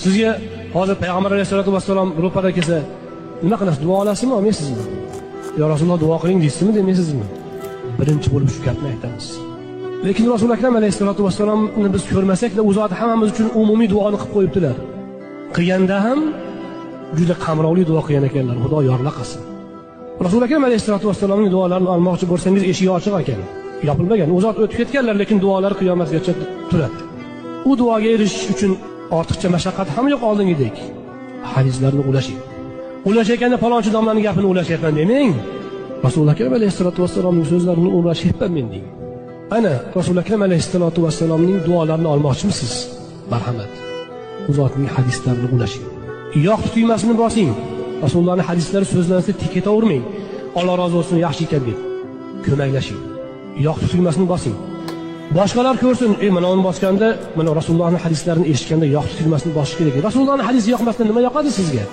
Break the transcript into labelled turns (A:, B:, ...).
A: Sizga hozir payg'ambar alayhisolatu vassalom ro'para kelsa, nima qilasiz? Duo olasizmi, olmaysizmi? Yo Rasululloh duo qiling deysizmi, demaysizmi? Birinchi bo'lib shu gapni aytamiz. Lekin Rasul akram alayhisolatu vassalomni biz ko'rmasak-da, u zot hammamiz uchun umumiy duoni qilib qo'yibdilar. Qilganda ham juda qamrovli duo qilgan ekanlar. Xudo yorla qilsin. Rasul akram alayhisolatu vassalomning duolarini olmoqchi bo'lsangiz, eshigi ochiq ekan. Yopilmagan. U zot o'tib ketganlar, lekin duolari qiyomatgacha turadi. U duoga erishish uchun ortiqcha mashaqqat ham yo'q oldingidek. Hadislarni ulashing. Ulashayotganda falonchi domlaning gapini ulashyapman demang. Rasul akram alayhisolatu vassalomning so'zlarini ulashyapman men deng. Ana Rasul akram alayhisolatu vassalomning duolarini olmoqchimisiz? Marhamat. U zotning hadislarini ulashing. Yo'q tutuymasini bosing. Rasulullohning hadislari so'zlansa tik ketavermang. Alloh rozi bo'lsin, yaxshi ekan deb ko'maklashing. Yo'q tutuymasini bosing. Boshqalar ko'rsin, mana uni bosganda, mana Rasulullohning hadislarini eshitganda yo'q tutuymasini bosish kerak. Rasulullohning hadisi yoqmasdan nima yoqadi sizga?